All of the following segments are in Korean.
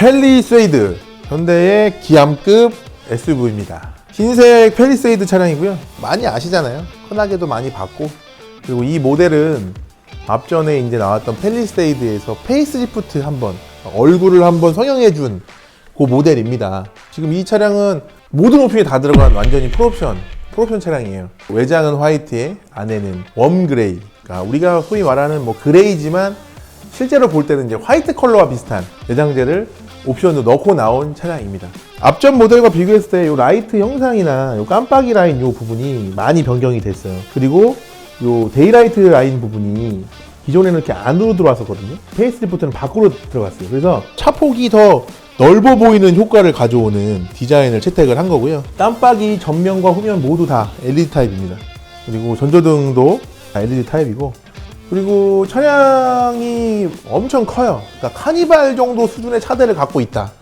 팰리세이드, 현대의 기암급 SUV입니다. 흰색 팰리세이드 차량이고요. 많이 아시잖아요. 흔하게도 많이 봤고, 그리고 이 모델은 앞전에 이제 나왔던 팰리세이드에서 페이스리프트 한번, 얼굴을 한번 성형해준 그 모델입니다. 지금 이 차량은 모든 옵션이 다 들어간 완전히 풀옵션 차량이에요. 외장은 화이트에 안에는 웜 그레이, 그러니까 우리가 소위 말하는 뭐 그레이지만 실제로 볼 때는 이제 화이트 컬러와 비슷한 내장재를 옵션으로 넣고 나온 차량입니다. 앞전 모델과 비교했을 때 이 라이트 형상이나 이 깜빡이 라인 이 부분이 많이 변경이 됐어요. 그리고 이 데이라이트 라인 부분이 기존에는 이렇게 안으로 들어왔었거든요. 페이스리프트는 밖으로 들어갔어요. 그래서 차폭이 더 넓어 보이는 효과를 가져오는 디자인을 채택을 한 거고요. 깜빡이 전면과 후면 모두 다 LED 타입입니다. 그리고 전조등도 다 LED 타입이고, 그리고 차량이 엄청 커요. 그러니까 카니발 정도 수준의 차대를 갖고 있다.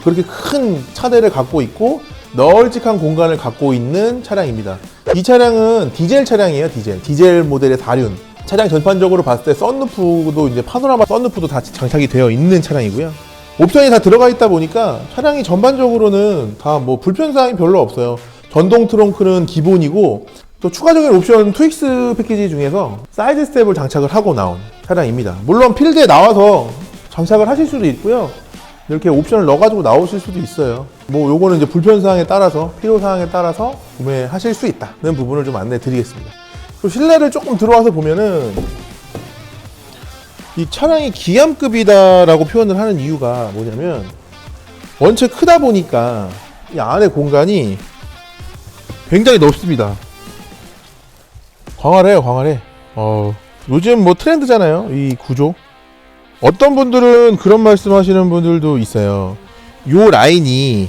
그렇게 큰 차대를 갖고 있고 널찍한 공간을 갖고 있는 차량입니다. 이 차량은 디젤 차량이에요. 디젤 모델의 4륜. 차량 전반적으로 봤을 때 썬루프도 이제 파노라마 썬루프도 다 장착이 되어 있는 차량이고요. 옵션이 다 들어가 있다 보니까 차량이 전반적으로는 다 뭐 불편사항이 별로 없어요. 전동 트렁크는 기본이고, 또 추가적인 옵션 트윅스 패키지 중에서 사이드 스텝을 장착을 하고 나온 차량입니다. 물론 필드에 나와서 장착을 하실 수도 있고요. 이렇게 옵션을 넣어가지고 나오실 수도 있어요. 뭐 요거는 이제 불편사항에 따라서, 필요사항에 따라서 구매하실 수 있다는 부분을 좀 안내 드리겠습니다. 또 실내를 조금 들어와서 보면은 이 차량이 기암급이다라고 표현을 하는 이유가 뭐냐면, 원체 크다 보니까 이 안에 공간이 굉장히 넓습니다. 광활해. 요즘 뭐 트렌드잖아요, 이 구조. 어떤 분들은 그런 말씀 하시는 분들도 있어요. 요 라인이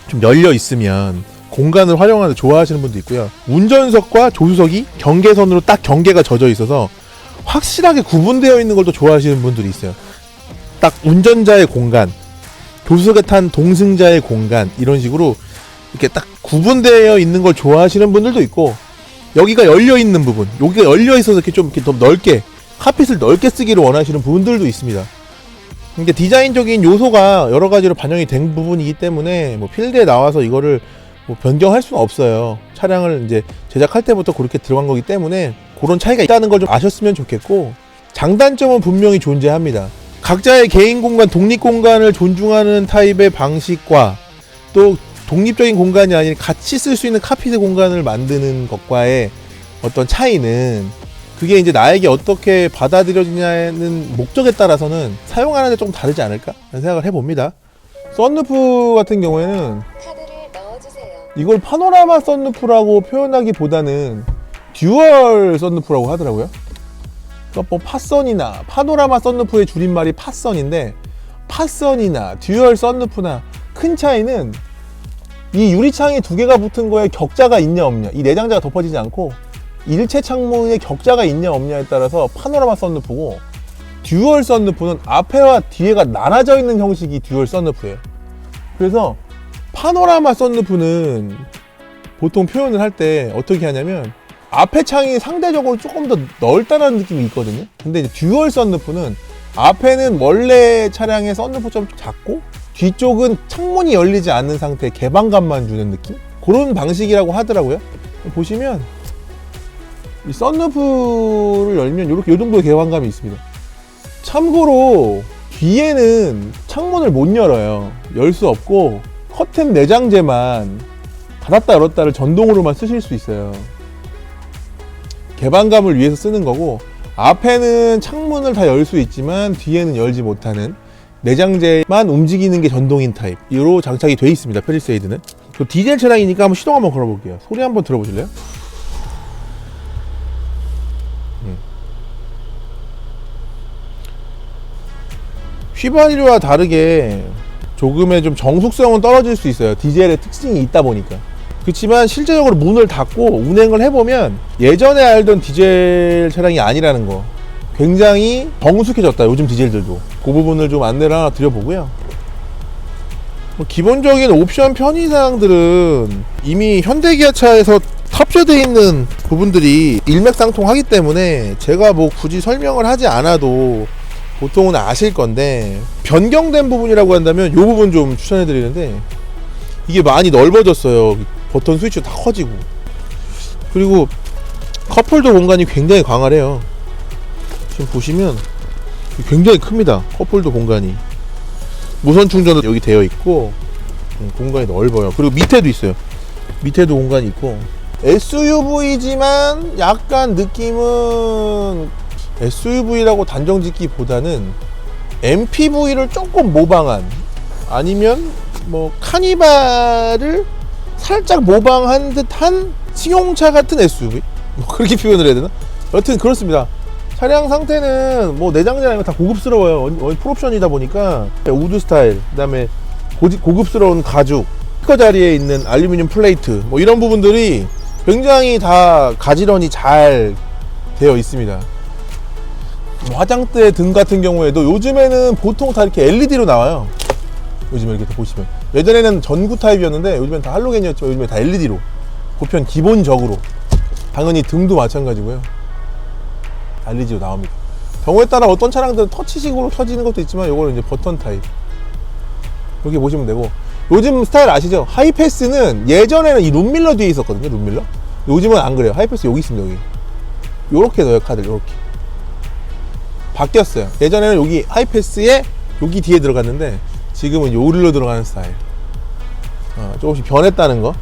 좀 열려 있으면 공간을 활용하는 좋아하시는 분도 있고요. 운전석과 조수석이 경계선으로 딱 경계가 져져 있어서 확실하게 구분되어 있는 걸 또 좋아하시는 분들이 있어요. 딱 운전자의 공간, 조수석에 탄 동승자의 공간, 이런 식으로 이렇게 딱 구분되어 있는 걸 좋아하시는 분들도 있고, 여기가 열려 있는 부분, 여기가 열려 있어서 이렇게 좀 이렇게 더 넓게, 카핏을 넓게 쓰기를 원하시는 분들도 있습니다. 그러니까 디자인적인 요소가 여러 가지로 반영이 된 부분이기 때문에 뭐 필드에 나와서 이거를 뭐 변경할 수는 없어요. 차량을 이제 제작할 때부터 그렇게 들어간 거기 때문에 그런 차이가 있다는 걸 좀 아셨으면 좋겠고, 장단점은 분명히 존재합니다. 각자의 개인 공간, 독립 공간을 존중하는 타입의 방식과, 또 독립적인 공간이 아닌 같이 쓸 수 있는 카피드 공간을 만드는 것과의 어떤 차이는, 그게 이제 나에게 어떻게 받아들여지냐는 목적에 따라서는 사용하는 데 조금 다르지 않을까 라는 생각을 해봅니다. 썬루프 같은 경우에는 이걸 파노라마 썬루프라고 표현하기보다는 듀얼 썬루프라고 하더라고요. 그러니까 뭐 파선이나 파노라마 썬루프의 줄임말이 파선인데, 파선이나 듀얼 썬루프나 큰 차이는 이 유리창이 두 개가 붙은 거에 격자가 있냐 없냐, 이 내장재가 덮어지지 않고 일체 창문에 격자가 있냐 없냐에 따라서 파노라마 썬루프고, 듀얼 썬루프는 앞에와 뒤에가 나눠져 있는 형식이 듀얼 썬루프예요. 그래서 파노라마 썬루프는 보통 표현을 할 때 어떻게 하냐면, 앞에 창이 상대적으로 조금 더 넓다는 느낌이 있거든요. 근데 이제 듀얼 썬루프는 앞에는 원래 차량의 썬루프처럼 작고, 뒤쪽은 창문이 열리지 않는 상태의 개방감만 주는 느낌? 그런 방식이라고 하더라고요. 보시면 이 썬루프를 열면 이렇게 이 정도의 개방감이 있습니다. 참고로 뒤에는 창문을 못 열어요. 열 수 없고 커튼 내장재만 닫았다 열었다를 전동으로만 쓰실 수 있어요. 개방감을 위해서 쓰는 거고, 앞에는 창문을 다 열 수 있지만 뒤에는 열지 못하는 내장재만 움직이는 게 전동인 타입으로 장착이 되어 있습니다. 팰리세이드는. 디젤 차량이니까 한번 시동 한번 걸어볼게요. 소리 한번 들어보실래요? 휘발유와 다르게 조금의 좀 정숙성은 떨어질 수 있어요. 디젤의 특징이 있다 보니까. 그렇지만 실제적으로 문을 닫고 운행을 해보면 예전에 알던 디젤 차량이 아니라는 거, 굉장히 정숙해졌다, 요즘 디젤들도. 그 부분을 좀 안내를 하나 드려보고요. 기본적인 옵션 편의사항들은 이미 현대기아차에서 탑재되어 있는 부분들이 일맥상통하기 때문에 제가 뭐 굳이 설명을 하지 않아도 보통은 아실 건데 변경된 부분이라고 한다면 이 부분 좀 추천해 드리는데, 이게 많이 넓어졌어요. 버튼 스위치도 다 커지고, 그리고 컵홀더 공간이 굉장히 광활해요. 지금 보시면 굉장히 큽니다. 컵홀더 공간이. 무선 충전도 여기 되어 있고, 공간이 넓어요. 그리고 밑에도 있어요. 밑에도 공간이 있고. SUV지만 약간 느낌은 SUV라고 단정 짓기보다는 MPV를 조금 모방한, 아니면 뭐 카니발을 살짝 모방한 듯한 승용차 같은 SUV? 뭐 그렇게 표현을 해야 되나? 여튼 그렇습니다. 차량 상태는 뭐 내장재나 다 고급스러워요. 풀옵션이다 보니까 우드 스타일, 그 다음에 고급스러운 가죽, 스피커 자리에 있는 알루미늄 플레이트, 뭐 이런 부분들이 굉장히 다 가지런히 잘 되어 있습니다. 화장대 등 같은 경우에도 요즘에는 보통 다 이렇게 LED로 나와요. 요즘에 이렇게 보시면, 예전에는 전구 타입이었는데 요즘엔 다 할로겐이었지만 요즘에 다 LED로, 보편 기본적으로. 당연히 등도 마찬가지고요. LED로 나옵니다. 경우에 따라 어떤 차량들은 터치식으로 켜지는 것도 있지만 요거는 이제 버튼 타입, 이렇게 보시면 되고. 요즘 스타일 아시죠? 하이패스는 예전에는 이 룸밀러 뒤에 있었거든요. 룸밀러. 요즘은 안 그래요. 하이패스 여기 있습니다. 여기 요렇게 넣어요. 카드를 요렇게 바뀌었어요. 예전에는 여기 하이패스에 여기 뒤에 들어갔는데 지금은 요리로 들어가는 스타일. 조금씩 변했다는 거.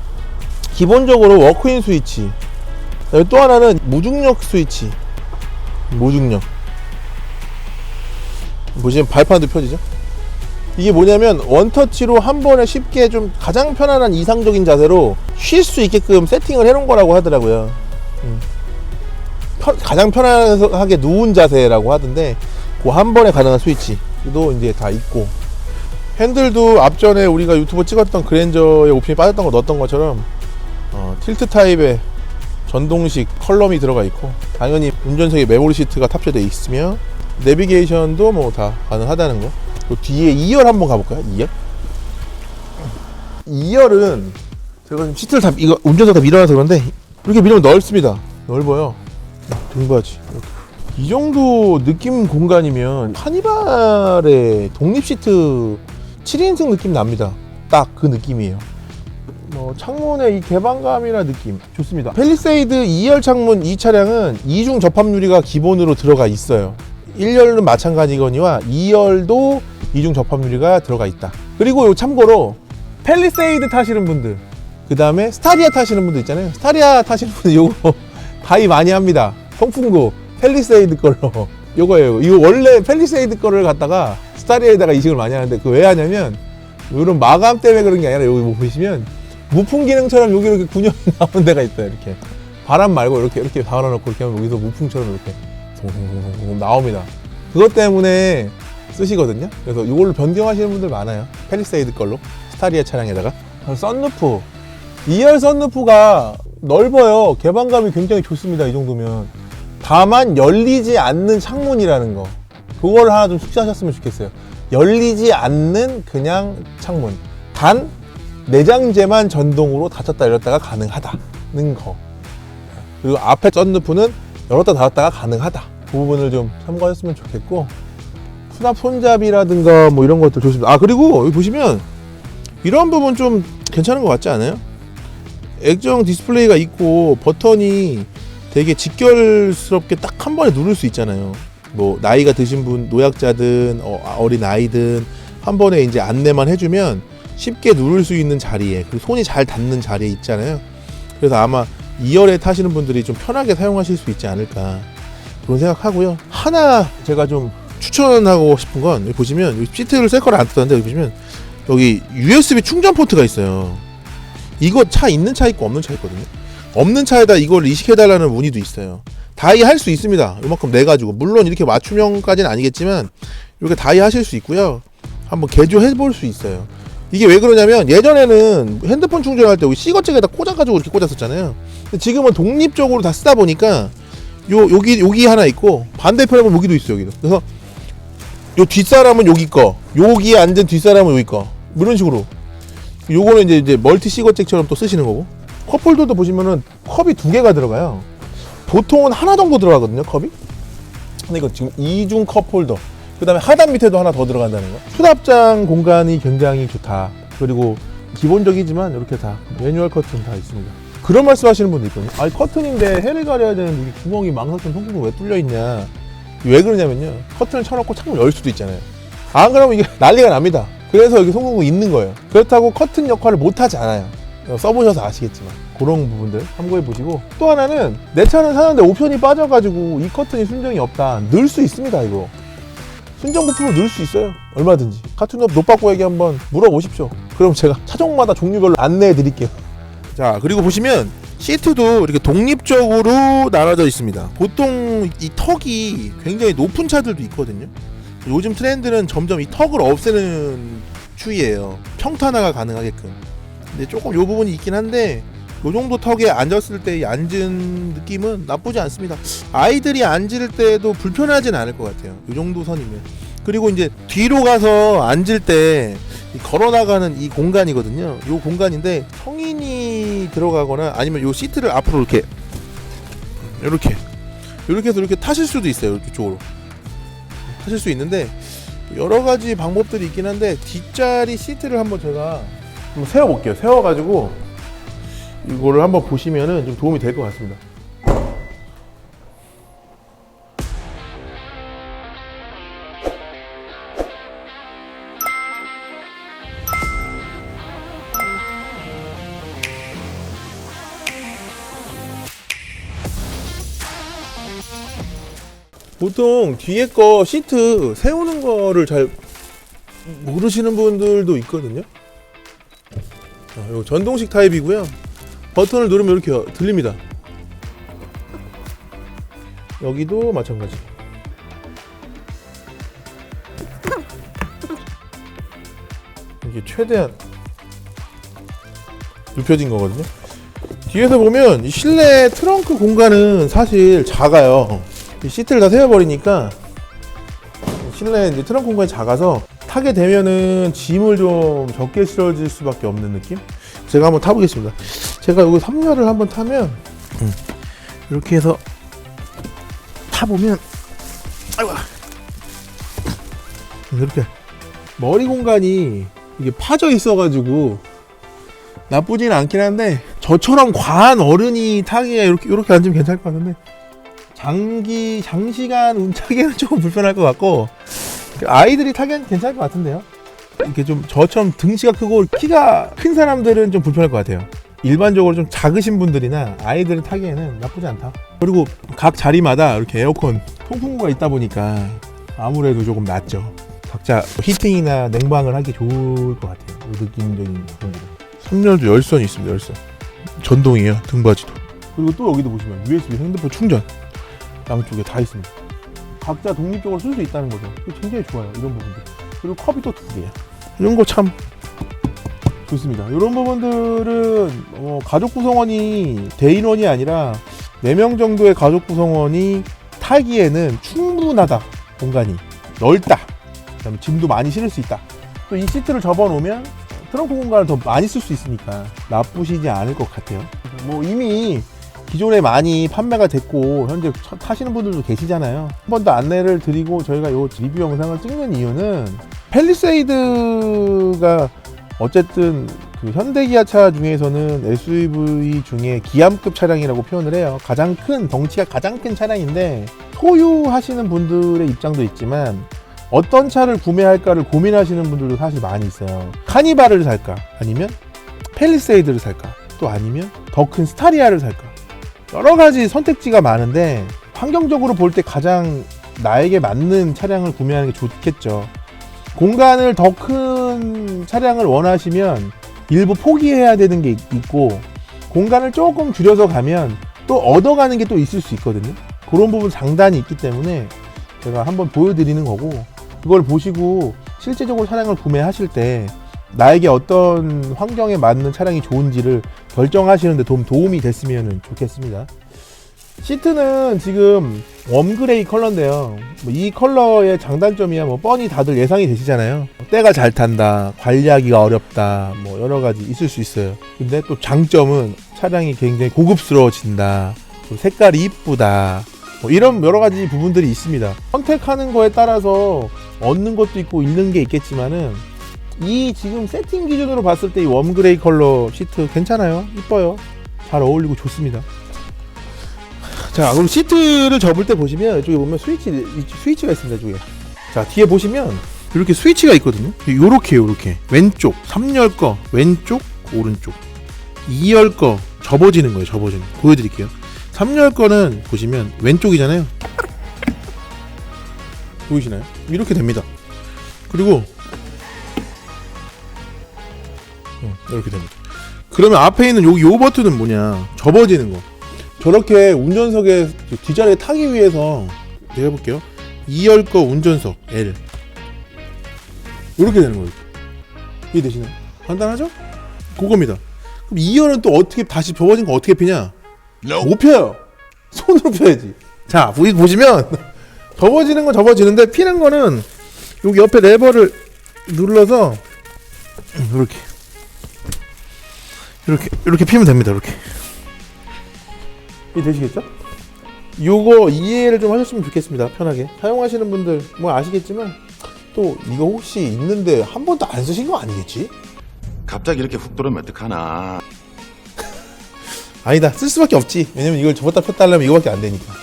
기본적으로 워크인 스위치, 또 하나는 무중력 스위치. 무중력 보시면 발판도 펴지죠. 이게 뭐냐면 원터치로 한 번에 쉽게 좀 가장 편안한 이상적인 자세로 쉴 수 있게끔 세팅을 해놓은 거라고 하더라고요. 가장 편안하게 누운 자세라고 하던데, 그 한 번에 가능한 스위치도 이제 다 있고, 핸들도 앞전에 우리가 유튜브 찍었던 그랜저의 옵션이 빠졌던 거 넣었던 것처럼 틸트 타입의 전동식 컬럼이 들어가 있고, 당연히 운전석에 메모리 시트가 탑재되어 있으며 내비게이션도 뭐 다 가능하다는 거. 그 뒤에 2열 한번 가볼까요? 2열? 2열은 제가 지금 시트를 다 이거 운전석 다 밀어놔서 그런데 이렇게 밀으면 넓습니다. 넓어요. 등받이 이렇게. 이 정도 느낌 공간이면 카니발의 독립 시트 7인승 느낌 납니다. 딱 그 느낌이에요. 창문의 이 개방감이나 느낌 좋습니다. 팰리세이드 2열 창문, 이 차량은 이중 접합 유리가 기본으로 들어가 있어요. 1열은 마찬가지거니와 2열도 이중 접합 유리가 들어가 있다. 그리고 참고로 팰리세이드 타시는 분들, 그 다음에 스타리아 타시는 분들 있잖아요. 스타리아 타시는 분들 요거 가입 많이 합니다. 통풍구 팰리세이드 걸로 요거예요. 이거 원래 팰리세이드 거를 갖다가 스타리아에다가 이식을 많이 하는데, 그 왜 하냐면 이런 마감 때문에 그런 게 아니라, 여기 뭐 보시면 무풍 기능처럼 여기 이렇게 군형이 나오는 데가 있어요. 이렇게 바람 말고 이렇게 달아놓고 이렇게 하면 여기서 무풍처럼 이렇게 동동동동 나옵니다. 그것 때문에 쓰시거든요. 그래서 이걸로 변경하시는 분들 많아요. 팰리세이드 걸로 스타리아 차량에다가. 썬루프, 2열 썬루프가 넓어요. 개방감이 굉장히 좋습니다. 이 정도면. 다만 열리지 않는 창문이라는 거, 그걸 하나 좀 숙지하셨으면 좋겠어요. 열리지 않는 그냥 창문, 단 내장재만 전동으로 닫혔다 열렸다가 가능하다는 거. 그리고 앞에 썬루프는 열었다 닫았다가 가능하다. 그 부분을 좀 참고하셨으면 좋겠고, 수납 손잡이라든가 뭐 이런 것들 좋습니다. 그리고 여기 보시면 이런 부분 좀 괜찮은 것 같지 않아요? 액정 디스플레이가 있고 버튼이 되게 직결스럽게 딱 한 번에 누를 수 있잖아요. 뭐 나이가 드신 분, 노약자든 어린 아이든 한 번에 이제 안내만 해주면 쉽게 누를 수 있는 자리에, 그리고 손이 잘 닿는 자리에 있잖아요. 그래서 아마 2열에 타시는 분들이 좀 편하게 사용하실 수 있지 않을까, 그런 생각하고요. 하나 제가 좀 추천하고 싶은 건, 여기 보시면 여기 시트를 새 거를 안 뜯었는데, 여기 보시면 여기 USB 충전 포트가 있어요. 이거 차 있는 차 있고 없는 차 있거든요. 없는 차에다 이걸 이식해달라는 문의도 있어요. 다이 할 수 있습니다. 이만큼 내가지고, 물론 이렇게 맞춤형까지는 아니겠지만 이렇게 다이 하실 수 있고요. 한번 개조해 볼 수 있어요. 이게 왜 그러냐면, 예전에는 핸드폰 충전할 때 여기 C거잭에다 꽂아가지고 이렇게 꽂았었잖아요. 근데 지금은 독립적으로 다 쓰다 보니까 여기 하나 있고, 반대편에 보면 여기도 있어요. 여기도. 그래서 요 뒷사람은 여기 거, 여기에 앉은 뒷사람은 여기 거, 뭐 이런 식으로. 요거는 이제 멀티 C거잭처럼 또 쓰시는 거고. 컵홀더도 보시면은 컵이 2개가 들어가요. 보통은 하나 정도 들어가거든요, 컵이. 근데 이거 지금 2중 컵홀더. 그 다음에 하단 밑에도 하나 더 들어간다는 거. 수납장 공간이 굉장히 좋다. 그리고 기본적이지만 이렇게 다 매뉴얼 커튼 다 있습니다. 그런 말씀 하시는 분도 있거든요. 아니 커튼인데 해를 가려야 되는데 이게 구멍이 망사처럼 송구멍 왜 뚫려 있냐. 왜 그러냐면요, 커튼을 쳐놓고 창문 열 수도 있잖아요. 안 그러면 이게 난리가 납니다. 그래서 여기 송구멍이 있는 거예요. 그렇다고 커튼 역할을 못하지 않아요. 써보셔서 아시겠지만 그런 부분들 참고해 보시고, 또 하나는 내 차는 사는데 옵션이 빠져가지고 이 커튼이 순정이 없다, 넣을 수 있습니다. 이거 순정 부품을 넣을 수 있어요. 얼마든지. 카툰업 노빠꾸에게 한번 물어보십시오. 그럼 제가 차종마다 종류별로 안내해 드릴게요. 자, 그리고 보시면 시트도 이렇게 독립적으로 나눠져 있습니다. 보통 이 턱이 굉장히 높은 차들도 있거든요. 요즘 트렌드는 점점 이 턱을 없애는 추이예요. 평탄화가 가능하게끔. 근데 조금 요 부분이 있긴 한데, 요 정도 턱에 앉았을 때 앉은 느낌은 나쁘지 않습니다. 아이들이 앉을 때도 불편하진 않을 것 같아요. 요 정도 선이면. 그리고 이제 뒤로 가서 앉을 때 걸어나가는 이 공간이거든요. 요 공간인데 성인이 들어가거나 아니면 요 시트를 앞으로 이렇게 해서 이렇게 타실 수도 있어요. 이쪽으로 타실 수 있는데 여러 가지 방법들이 있긴 한데, 뒷자리 시트를 한번 제가 한번 세워볼게요. 세워가지고 이거를 한번 보시면은 좀 도움이 될 것 같습니다. 보통 뒤에 거 시트 세우는 거를 잘 모르시는 분들도 있거든요. 이거 전동식 타입이고요. 버튼을 누르면 이렇게 들립니다. 여기도 마찬가지. 이게 최대한 눕혀진 거거든요. 뒤에서 보면 이 실내 트렁크 공간은 사실 작아요. 이 시트를 다 세워버리니까 실내 이제 트렁크 공간이 작아서 타게 되면은 짐을 좀 적게 실어질 수밖에 없는 느낌? 제가 한번 타보겠습니다. 제가 여기 3열을 한번 타면 이렇게 해서 타보면, 아이고, 이렇게 머리 공간이 이게 파져 있어가지고 나쁘지는 않긴 한데, 저처럼 과한 어른이 타기에 이렇게 앉으면 괜찮을 것 같은데, 장시간 운타기에는 조금 불편할 것 같고, 아이들이 타기엔 괜찮을 것 같은데요. 이렇게 좀 저처럼 등치가 크고 키가 큰 사람들은 좀 불편할 것 같아요. 일반적으로 좀 작으신 분들이나 아이들을 타기에는 나쁘지 않다. 그리고 각 자리마다 이렇게 에어컨 통풍구가 있다 보니까 아무래도 조금 낫죠. 각자 히팅이나 냉방을 하기 좋을 것 같아요. 느낌적인 부분들은. 3열도 열선이 있습니다. 열선 전동이에요. 등받이도. 그리고 또 여기도 보시면 USB 핸드폰 충전 양쪽에 다 있습니다. 각자 독립적으로 쓸 수 있다는 거죠. 굉장히 좋아요. 이런 부분들. 그리고 컵이 또 2개야. 이런 거 참 좋습니다. 이런 부분들은 가족 구성원이 대인원이 아니라 4명 정도의 가족 구성원이 타기에는 충분하다. 공간이 넓다. 그다음에 짐도 많이 실을 수 있다. 또 이 시트를 접어놓으면 트렁크 공간을 더 많이 쓸 수 있으니까 나쁘시지 않을 것 같아요. 뭐 이미 기존에 많이 판매가 됐고 현재 타시는 분들도 계시잖아요. 한 번 더 안내를 드리고 저희가 이 리뷰 영상을 찍는 이유는, 팰리세이드가 어쨌든 그 현대기아차 중에서는 SUV 중에 기암급 차량이라고 표현을 해요. 가장 큰, 덩치가 가장 큰 차량인데, 소유하시는 분들의 입장도 있지만 어떤 차를 구매할까를 고민하시는 분들도 사실 많이 있어요. 카니발을 살까, 아니면 팰리세이드를 살까, 또 아니면 더 큰 스타리아를 살까, 여러 가지 선택지가 많은데 환경적으로 볼 때 가장 나에게 맞는 차량을 구매하는 게 좋겠죠. 공간을 더 큰 차량을 원하시면 일부 포기해야 되는 게 있고, 공간을 조금 줄여서 가면 또 얻어가는 게 또 있을 수 있거든요. 그런 부분 장단이 있기 때문에 제가 한번 보여드리는 거고, 그걸 보시고 실제적으로 차량을 구매하실 때 나에게 어떤 환경에 맞는 차량이 좋은지를 결정하시는 데 도움이 됐으면 좋겠습니다. 시트는 지금 웜그레이 컬러인데요. 이 컬러의 장단점이야 뻔히 다들 예상이 되시잖아요. 때가 잘 탄다, 관리하기가 어렵다, 여러 가지 있을 수 있어요. 근데 또 장점은 차량이 굉장히 고급스러워진다, 또 색깔이 이쁘다, 이런 여러 가지 부분들이 있습니다. 선택하는 거에 따라서 얻는 것도 있고 잃는 게 있겠지만은 이 지금 세팅 기준으로 봤을 때 이 웜그레이 컬러 시트 괜찮아요. 이뻐요. 잘 어울리고 좋습니다. 자, 그럼 시트를 접을 때 보시면 이쪽에 보면 스위치가 있습니다. 이쪽에. 자, 뒤에 보시면 이렇게 스위치가 있거든요. 요렇게 왼쪽 3열 거 왼쪽 오른쪽 2열 거 접어지는 거예요. 접어지는 거. 보여드릴게요. 3열 거는 보시면 왼쪽이잖아요. 보이시나요? 이렇게 됩니다. 그리고 이렇게 됩니다. 그러면 앞에 있는 요 버튼은 뭐냐? 접어지는 거. 저렇게 운전석에 뒷자리에 타기 위해서 제가 해볼게요. 2열 거 운전석 L 이렇게 되는 거예요. 이해되시나요? 간단하죠? 그겁니다. 그럼 2열은 또 어떻게 다시 접어진 거 어떻게 피냐? 못 펴요. 손으로 펴야지. 자, 보시면 접어지는 건 접어지는데 피는 거는 여기 옆에 레버를 눌러서 이렇게 피면 됩니다. 이렇게. 이해되시겠죠? 요거 이해를 좀 하셨으면 좋겠습니다. 편하게 사용하시는 분들 뭐 아시겠지만 또 이거 혹시 있는데 한 번도 안 쓰신 거 아니겠지? 갑자기 이렇게 훅 들어오면 어떡하나. 아니다, 쓸 수밖에 없지. 왜냐면 이걸 접었다 폈다 하려면 이거밖에 안 되니까.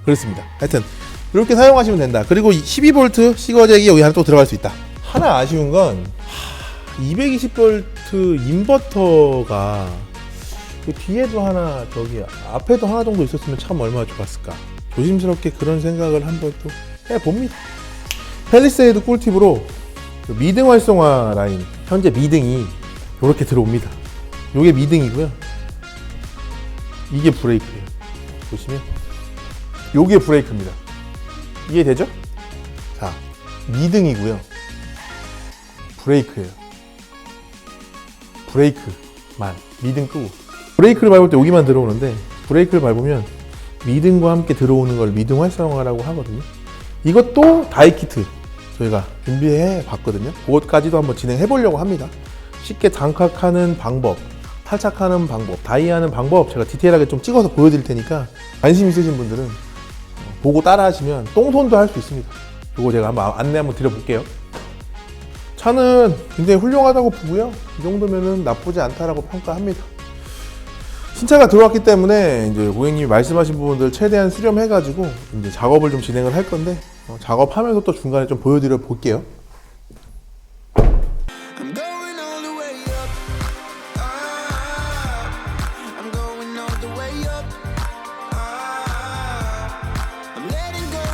그렇습니다. 하여튼 이렇게 사용하시면 된다. 그리고 12V 시거잭이 여기 하나 또 들어갈 수 있다. 하나 아쉬운 건 220V 인버터가 뒤에도 하나, 저기 앞에도 하나 정도 있었으면 참 얼마나 좋았을까. 조심스럽게 그런 생각을 한번 또 해봅니다. 팰리세이드 꿀팁으로 미등 활성화 라인, 현재 미등이 이렇게 들어옵니다. 이게 미등이고요. 이게 브레이크예요. 보시면 이게 브레이크입니다. 이해되죠? 자, 미등이고요. 브레이크예요. 브레이크만 미등 끄고 브레이크를 밟을 때 여기만 들어오는데 브레이크를 밟으면 미등과 함께 들어오는 걸 미등 활성화라고 하거든요. 이것도 다이키트 저희가 준비해 봤거든요. 그것까지도 한번 진행해 보려고 합니다. 쉽게 장착하는 방법, 탈착하는 방법, 다이하는 방법 제가 디테일하게 좀 찍어서 보여드릴 테니까 관심 있으신 분들은 보고 따라 하시면 똥손도 할 수 있습니다. 이거 제가 한번 안내 한번 드려볼게요. 차는 굉장히 훌륭하다고 보고요. 이 정도면은 나쁘지 않다라고 평가합니다. 신차가 들어왔기 때문에 이제 고객님이 말씀하신 부분들 최대한 수렴해가지고 이제 작업을 좀 진행을 할 건데 작업하면서 또 중간에 좀 보여드려 볼게요.